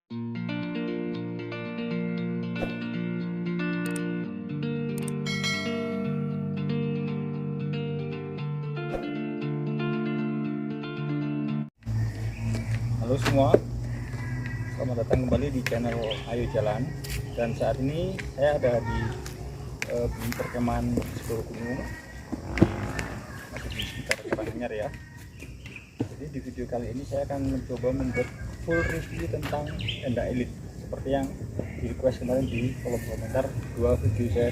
Halo semua, selamat datang kembali di channel Ayo Jalan. Dan saat ini saya ada di perkemahan Segoro Gunung, masih di sekitar Karanganyar ya. Jadi di video kali ini saya akan mencoba membuat full review tentang tenda elit seperti yang di request kemarin di kolom komentar dua video saya.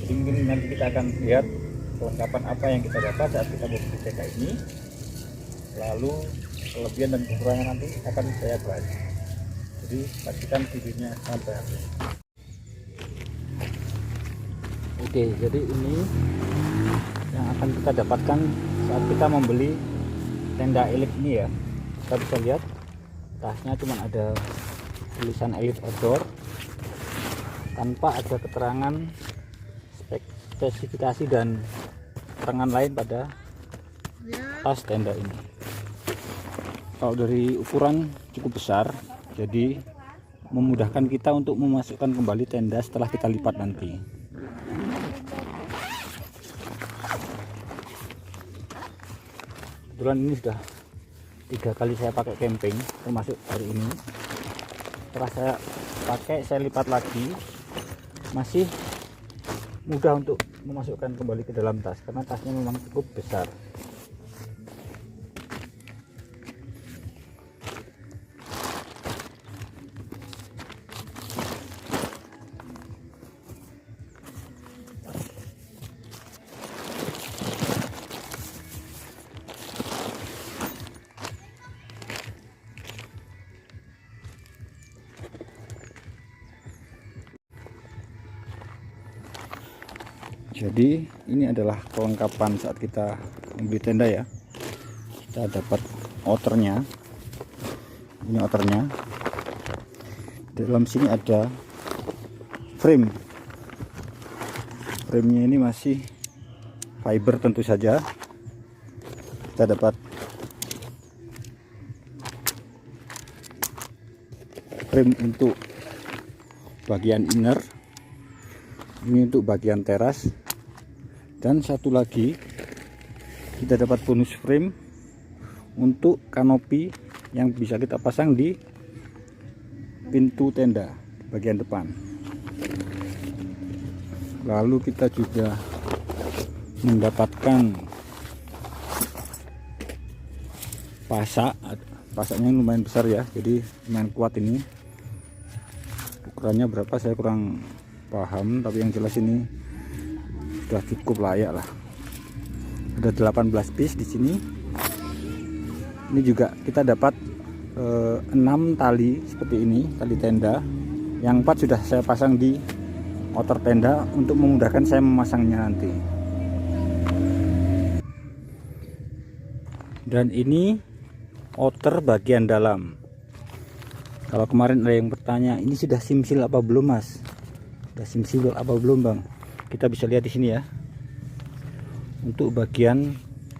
Jadi mungkin nanti kita akan lihat kelengkapan apa yang kita dapat saat kita berburu tenda ini, lalu kelebihan dan kekurangan nanti akan saya bahas. Jadi pastikan videonya sampai habis. Oke, jadi ini yang akan kita dapatkan saat kita membeli tenda elit ini ya. Kita bisa lihat tasnya cuma ada tulisan Elite Outdoor tanpa ada keterangan spesifikasi dan keterangan lain pada tas tenda ini. Kalau dari ukuran cukup besar, jadi memudahkan kita untuk memasukkan kembali tenda setelah kita lipat nanti. Kebetulan ini sudah 3 kali saya pakai camping, termasuk hari ini. Setelah saya pakai, saya lipat lagi, masih mudah untuk memasukkan kembali ke dalam tas karena tasnya memang cukup besar. Jadi ini adalah kelengkapan saat kita membeli tenda ya. Kita dapat outernya. Ini outernya. Dalam sini ada frame. Framenya ini masih fiber tentu saja. Kita dapat frame untuk bagian inner. Ini untuk bagian teras. Dan satu lagi kita dapat bonus frame untuk kanopi yang bisa kita pasang di pintu tenda bagian depan. Lalu kita juga mendapatkan pasaknya lumayan besar ya, jadi lumayan kuat ini. Ukurannya berapa saya kurang paham, tapi yang jelas ini sudah cukup layak lah. Ada 18 piece di sini. Ini juga kita dapat 6 tali seperti ini, tali tenda. Yang 4 sudah saya pasang di outer tenda untuk memudahkan saya memasangnya nanti. Dan ini outer bagian dalam. Kalau kemarin ada yang bertanya, ini sudah simsil apa belum mas? Sudah simsil apa belum bang? Kita bisa lihat di sini ya. Untuk bagian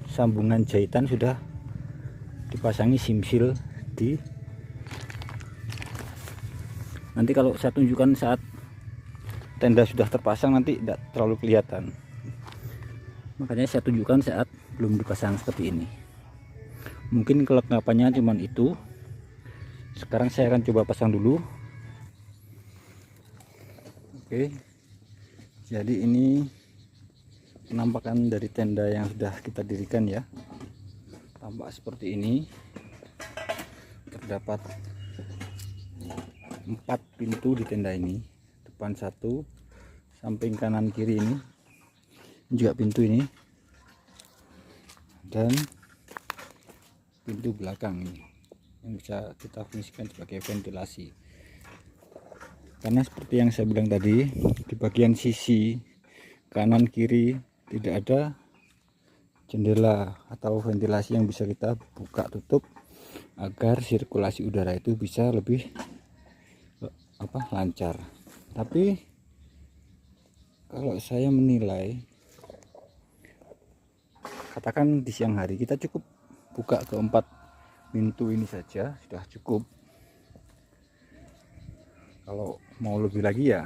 sambungan jahitan sudah dipasangi simsil di. Nanti kalau saya tunjukkan saat tenda sudah terpasang nanti tidak terlalu kelihatan. Makanya saya tunjukkan saat belum dipasang seperti ini. Mungkin kelengkapannya cuman itu. Sekarang saya akan coba pasang dulu. Oke. Jadi ini penampakan dari tenda yang sudah kita dirikan ya. Tampak seperti ini. Terdapat 4 pintu di tenda ini. Depan 1, samping kanan kiri ini juga pintu ini. Dan pintu belakang ini yang bisa kita fungsikan sebagai ventilasi. Karena seperti yang saya bilang tadi, di bagian sisi kanan kiri tidak ada jendela atau ventilasi yang bisa kita buka tutup agar sirkulasi udara itu bisa lebih lancar. Tapi kalau saya menilai, katakan di siang hari kita cukup buka ke 4 pintu ini saja sudah cukup. Kalau mau lebih lagi ya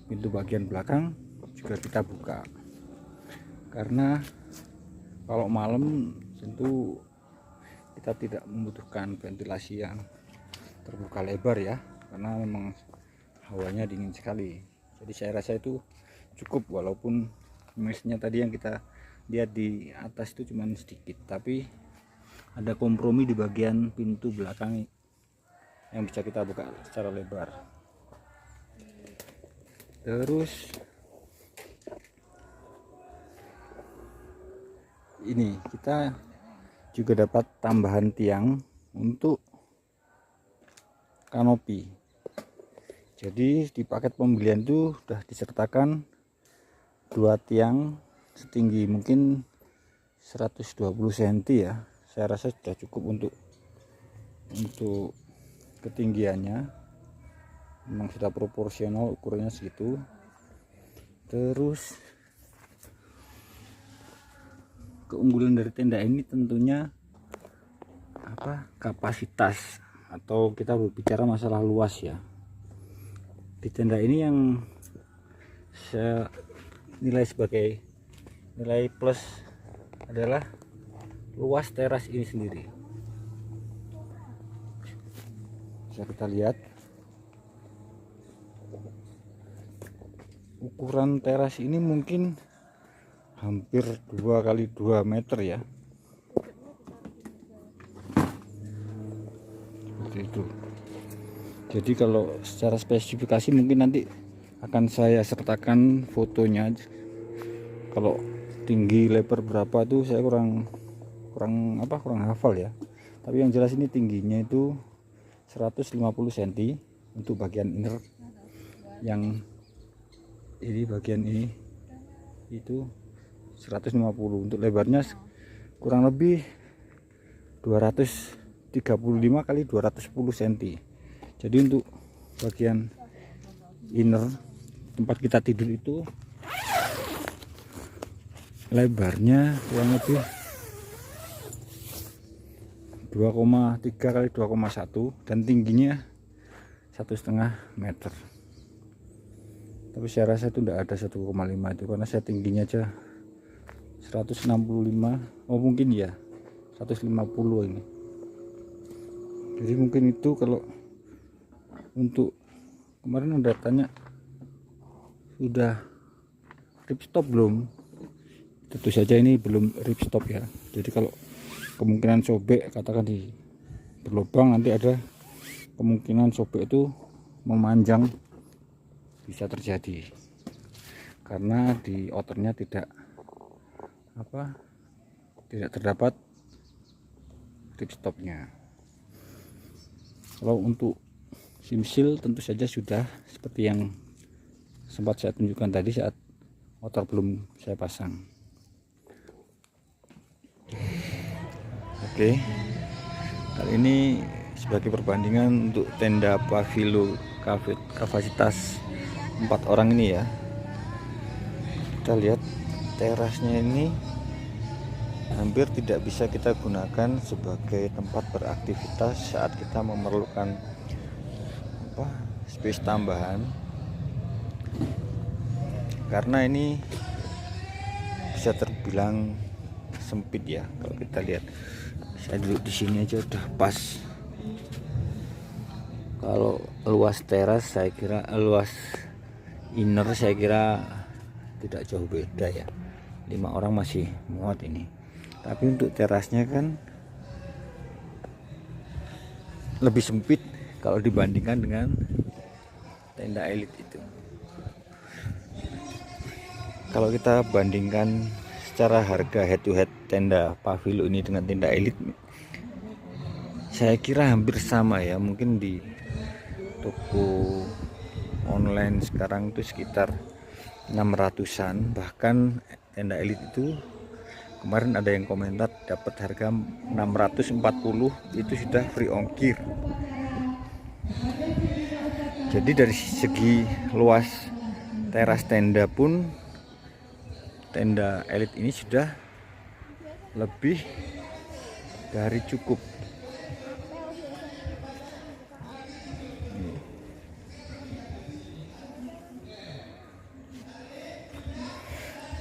pintu bagian belakang juga kita buka, karena kalau malam tentu kita tidak membutuhkan ventilasi yang terbuka lebar ya, karena memang hawanya dingin sekali. Jadi saya rasa itu cukup, walaupun mesnya tadi yang kita lihat di atas itu cuma sedikit, tapi ada kompromi di bagian pintu belakang yang bisa kita buka secara lebar. Terus ini kita juga dapat tambahan tiang untuk kanopi. Jadi di paket pembelian itu sudah disertakan 2 tiang setinggi mungkin 120 cm ya. Saya rasa sudah cukup untuk ketinggiannya. Memang sudah proporsional ukurannya segitu. Terus keunggulan dari tenda ini tentunya kapasitas, atau kita berbicara masalah luas ya. Di tenda ini yang saya nilai sebagai nilai plus adalah luas teras ini sendiri. Bisa kita lihat ukuran teras ini mungkin hampir 2 kali 2 meter ya, seperti itu. Jadi kalau secara spesifikasi mungkin nanti akan saya sertakan fotonya. Kalau tinggi lebar berapa tuh saya kurang hafal ya, tapi yang jelas ini tingginya itu 150 cm untuk bagian inner, yang ini bagian ini itu 150, untuk lebarnya kurang lebih 235 kali 210 cm. Jadi untuk bagian inner tempat kita tidur itu lebarnya kurang lebih 2,3 kali 2,1 dan tingginya 1,5 meter. Tapi saya rasa itu tidak ada 1,5 itu, karena saya tingginya aja 165, oh mungkin ya 150 ini. Jadi mungkin itu. Kalau untuk kemarin udah tanya sudah ripstop belum, tentu saja ini belum ripstop ya. Jadi kalau kemungkinan sobek, katakan di berlubang, nanti ada kemungkinan sobek itu memanjang, bisa terjadi karena di outernya tidak terdapat ripstopnya. Kalau untuk simsil tentu saja sudah seperti yang sempat saya tunjukkan tadi saat outer belum saya pasang. Oke, kali ini sebagai perbandingan untuk tenda pavilo kapasitas 4 orang ini ya, kita lihat terasnya ini hampir tidak bisa kita gunakan sebagai tempat beraktivitas saat kita memerlukan space tambahan, karena ini bisa terbilang sempit ya. Kalau kita lihat, saya duduk di sini aja udah pas. Kalau luas teras, saya kira luas inner saya kira tidak jauh beda ya, 5 orang masih muat ini. Tapi untuk terasnya kan lebih sempit kalau dibandingkan dengan tenda elit itu. Kalau kita bandingkan secara harga head to head tenda pavilo ini dengan tenda elit, saya kira hampir sama ya. Mungkin di toko online sekarang itu sekitar 600-an, bahkan tenda elit itu kemarin ada yang komentar dapat harga 640, itu sudah free ongkir. Jadi dari segi luas teras tenda pun tenda elit ini sudah lebih dari cukup.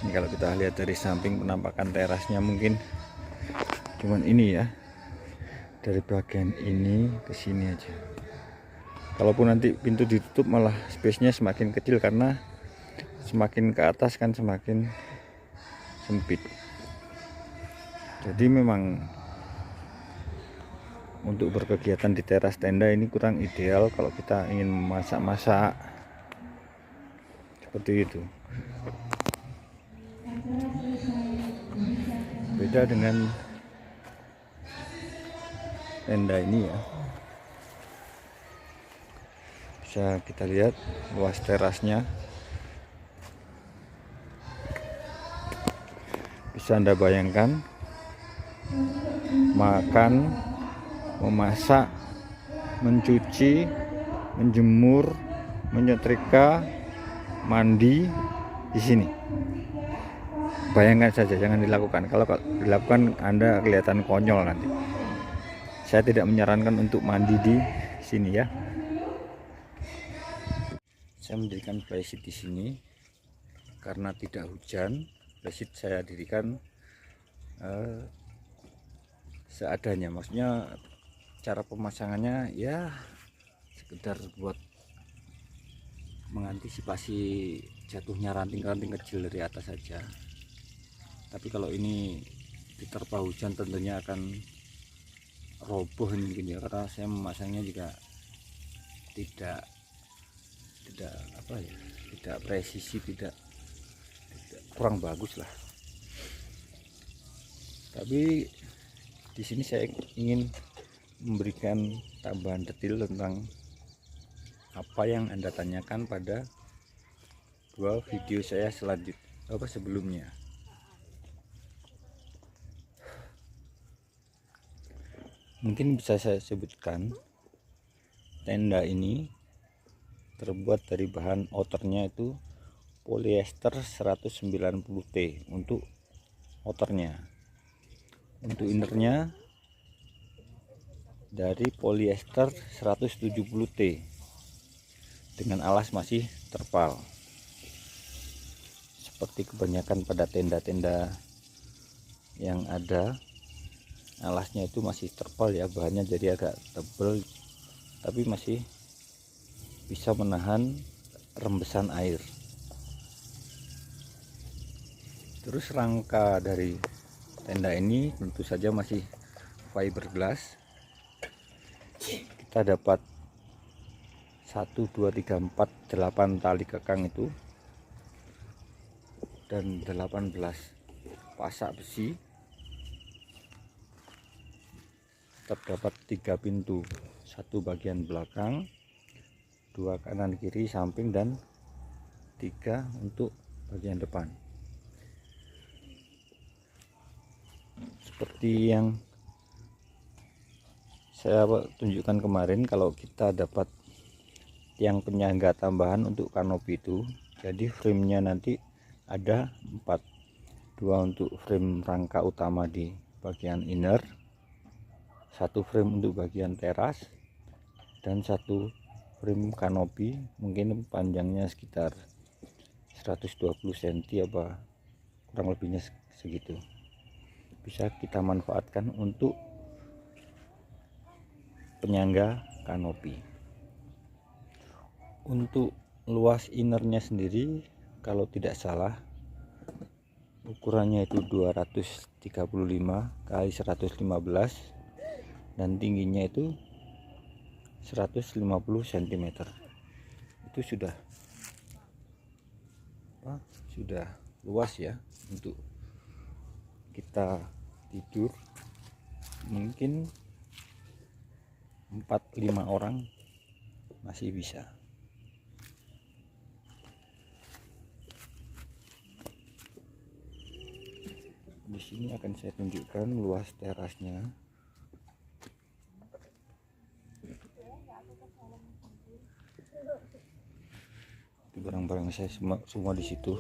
Ini kalau kita lihat dari samping penampakan terasnya mungkin cuman ini ya, dari bagian ini ke sini aja. Kalaupun nanti pintu ditutup malah space-nya semakin kecil, karena semakin ke atas kan semakin sempit. Jadi memang untuk berkegiatan di teras tenda ini kurang ideal kalau kita ingin masak-masak seperti itu. Beda dengan tenda ini ya. Bisa kita lihat luas terasnya. Bisa Anda bayangkan makan, memasak, mencuci, menjemur, menyetrika, mandi di sini. Bayangkan saja, jangan dilakukan. Kalau dilakukan Anda kelihatan konyol nanti. Saya tidak menyarankan untuk mandi di sini ya. Saya mendirikan playseat di sini karena tidak hujan. Playseat saya dirikan seadanya, maksudnya cara pemasangannya ya sekedar buat mengantisipasi jatuhnya ranting-ranting kecil dari atas saja. Tapi kalau ini diterpa hujan tentunya akan roboh ini mungkin ya, karena saya memasangnya juga tidak apa ya, tidak presisi, tidak kurang bagus lah. Tapi di sini saya ingin memberikan tambahan detail tentang apa yang Anda tanyakan pada dua video saya sebelumnya. Mungkin bisa saya sebutkan, tenda ini terbuat dari bahan outernya itu polyester 190T untuk outernya. Untuk innernya dari polyester 170T dengan alas masih terpal. Seperti kebanyakan pada tenda-tenda yang ada, alasnya itu masih terpal ya, bahannya jadi agak tebal tapi masih bisa menahan rembesan air. Terus rangka dari tenda ini tentu saja masih fiberglass. Kita dapat 1 2 3 4 8 tali kekang itu dan 18 pasak besi. Tetap dapat 3 pintu, satu bagian belakang, 2 kanan kiri samping, dan 3 untuk bagian depan. Seperti yang saya tunjukkan kemarin, kalau kita dapat tiang penyangga tambahan untuk kanopi itu, jadi framenya nanti ada 4, 2 untuk frame rangka utama di bagian inner, 1 frame untuk bagian teras, dan 1 frame kanopi, mungkin panjangnya sekitar 120 cm apa kurang lebihnya segitu. Bisa kita manfaatkan untuk penyangga kanopi. Untuk luas innernya sendiri kalau tidak salah ukurannya itu 235 kali 115 dan tingginya itu 150 cm. Itu sudah luas ya untuk kita tidur, mungkin 4-5 orang masih bisa. Di sini akan saya tunjukkan luas terasnya. Barang-barang saya semua di situ.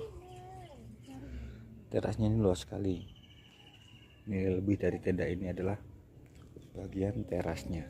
Terasnya ini luas sekali. Ini lebih dari tenda ini adalah bagian terasnya.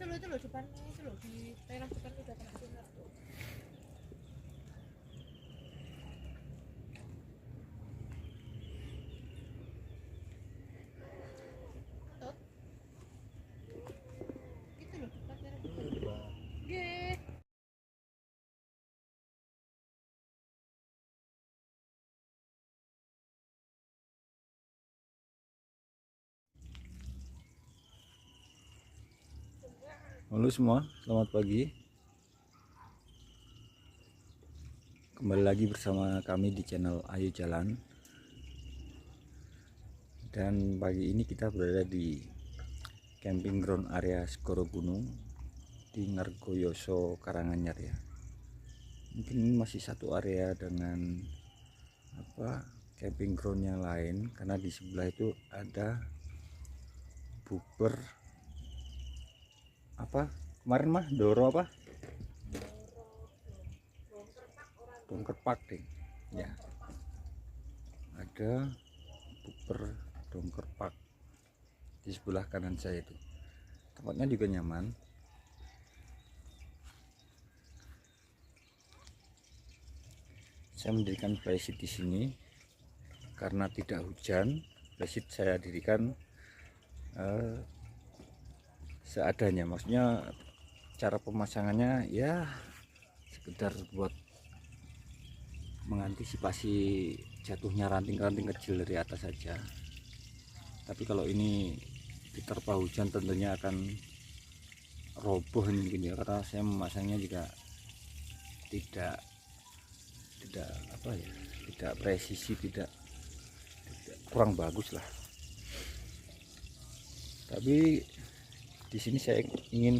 Halo semua, selamat pagi. Kembali lagi bersama kami di channel Ayo Jalan. Dan pagi ini kita berada di camping ground area Segoro Gunung di Ngargoyoso, Karanganyar ya. Mungkin ini masih satu area dengan camping ground yang lain, karena di sebelah itu ada bukber kemarin mah Doro Dongkerpak deh ya, ada bukber Dongkerpak di sebelah kanan saya itu. Tempatnya juga nyaman. Saya mendirikan playset di sini karena tidak hujan. Playset saya dirikan seadanya, maksudnya cara pemasangannya ya sekedar buat mengantisipasi jatuhnya ranting-ranting kecil dari atas saja. Tapi kalau ini diterpa hujan tentunya akan roboh mungkin ya, karena saya memasangnya juga tidak tidak presisi, tidak kurang bagus lah. Tapi di sini saya ingin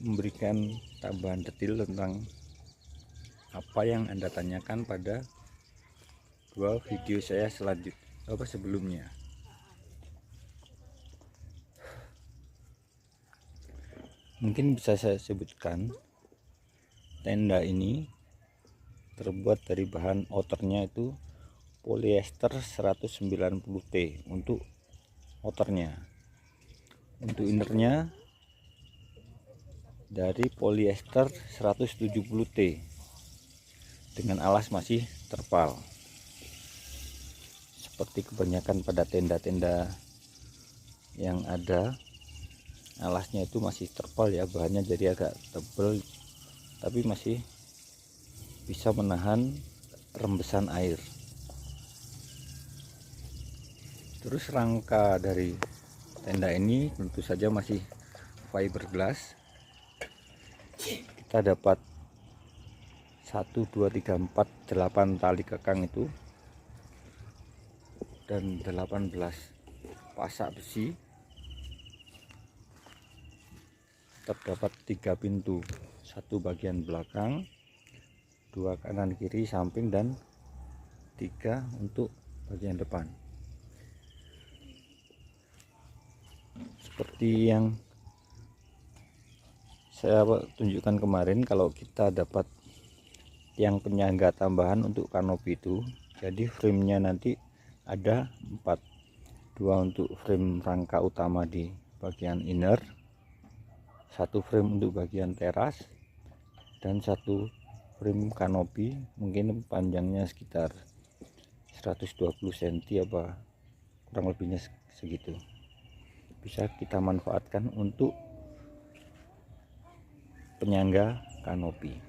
memberikan tambahan detail tentang apa yang Anda tanyakan pada dua video saya sebelumnya. Mungkin bisa saya sebutkan, tenda ini terbuat dari bahan outernya itu polyester 190T untuk outernya. Untuk innernya dari polyester 170T dengan alas masih terpal. Seperti kebanyakan pada tenda-tenda yang ada, alasnya itu masih terpal ya, bahannya jadi agak tebal tapi masih bisa menahan rembesan air. Terus rangka dari tenda ini tentu saja masih fiberglass. Kita dapat 1 2 3 4 8 tali kekang itu dan 18 pasak besi. Terdapat 3 pintu, satu bagian belakang, 2 kanan kiri samping, dan 3 untuk bagian depan. Seperti yang saya tunjukkan kemarin, kalau kita dapat tiang penyangga tambahan untuk kanopi itu, jadi framenya nanti ada 4, 2 untuk frame rangka utama di bagian inner, 1 frame untuk bagian teras, dan 1 frame kanopi, mungkin panjangnya sekitar 120 cm apa kurang lebihnya segitu. Bisa kita manfaatkan untuk penyangga kanopi.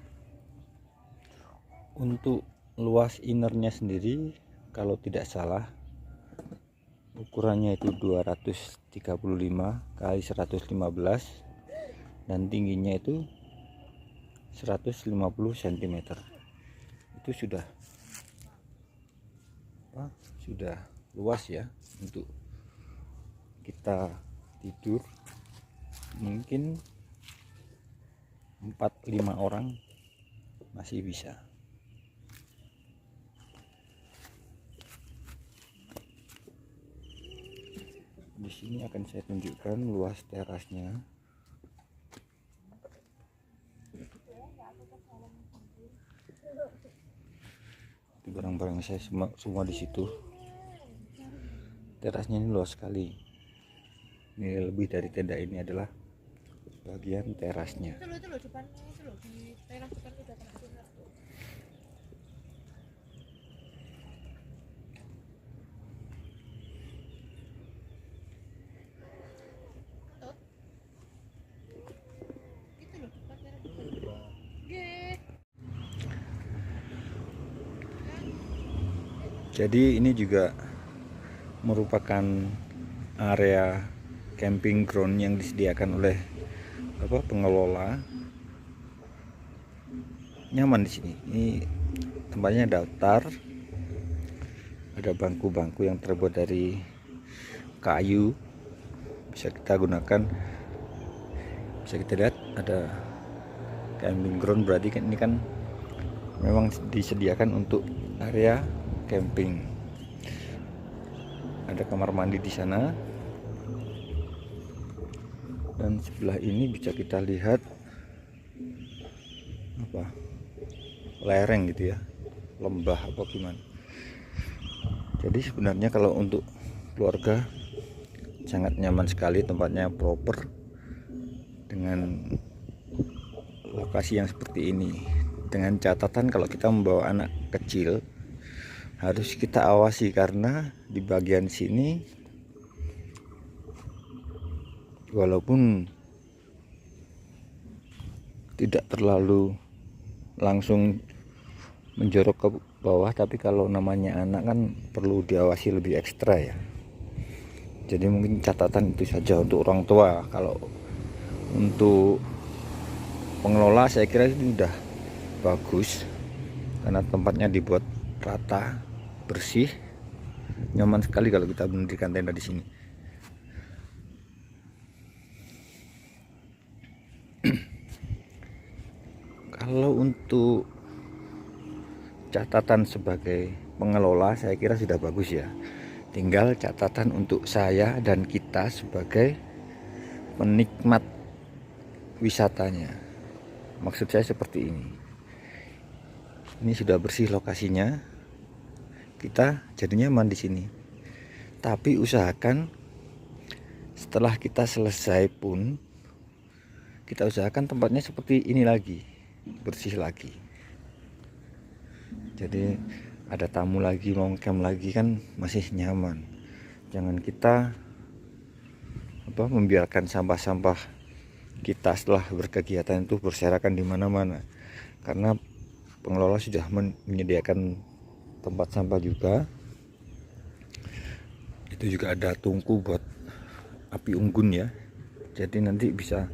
Untuk luas innernya sendiri, kalau tidak salah ukurannya itu 235 kali 115 dan tingginya itu 150 cm. Itu sudah luas ya untuk kita tidur, mungkin 4-5 orang masih bisa. Di sini akan saya tunjukkan luas terasnya. Barang-barang saya semua di situ. Terasnya ini luas sekali. Ini lebih dari tenda ini adalah bagian terasnya. Jadi ini juga merupakan area camping ground yang disediakan oleh pengelola nyaman di sini. Ini tempatnya daftar, ada bangku-bangku yang terbuat dari kayu, bisa kita gunakan. Bisa kita lihat ada camping ground, berarti kan ini kan memang disediakan untuk area camping. Ada kamar mandi di sana, dan sebelah ini bisa kita lihat lereng gitu ya, lembah apa gimana. Jadi sebenarnya kalau untuk keluarga sangat nyaman sekali, tempatnya proper dengan lokasi yang seperti ini. Dengan catatan kalau kita membawa anak kecil harus kita awasi, karena di bagian sini walaupun tidak terlalu langsung menjorok ke bawah, tapi kalau namanya anak kan perlu diawasi lebih ekstra ya. Jadi mungkin catatan itu saja untuk orang tua. Kalau untuk pengelola saya kira itu sudah bagus, karena tempatnya dibuat rata, bersih, nyaman sekali kalau kita mendirikan tenda di sini. Kalau untuk catatan sebagai pengelola saya kira sudah bagus ya. Tinggal catatan untuk saya dan kita sebagai penikmat wisatanya. Maksud saya seperti ini. Ini sudah bersih lokasinya, kita jadi nyaman di sini. Tapi usahakan setelah kita selesai pun kita usahakan tempatnya seperti ini lagi, bersih lagi. Jadi ada tamu lagi mau camp lagi kan masih nyaman. Jangan kita membiarkan sampah-sampah kita setelah berkegiatan itu berserakan di mana-mana, karena pengelola sudah menyediakan tempat sampah juga. Itu juga ada tungku buat api unggun ya, jadi nanti bisa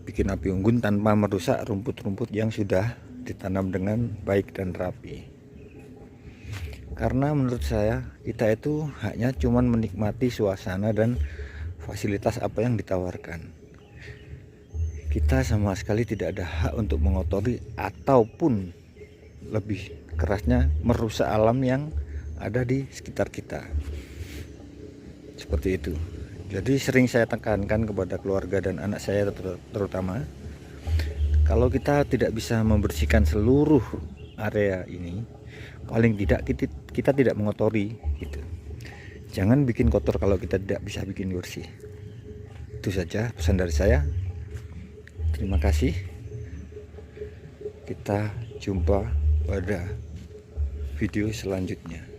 bikin api unggun tanpa merusak rumput-rumput yang sudah ditanam dengan baik dan rapi. Karena menurut saya kita itu hanya cuman menikmati suasana dan fasilitas apa yang ditawarkan. Kita sama sekali tidak ada hak untuk mengotori ataupun lebih kerasnya merusak alam yang ada di sekitar kita. Seperti itu. Jadi sering saya tekankan kepada keluarga dan anak saya terutama, kalau kita tidak bisa membersihkan seluruh area ini, paling tidak kita tidak mengotori gitu. Jangan bikin kotor kalau kita tidak bisa bikin bersih. Itu saja pesan dari saya. Terima kasih. Kita jumpa pada video selanjutnya.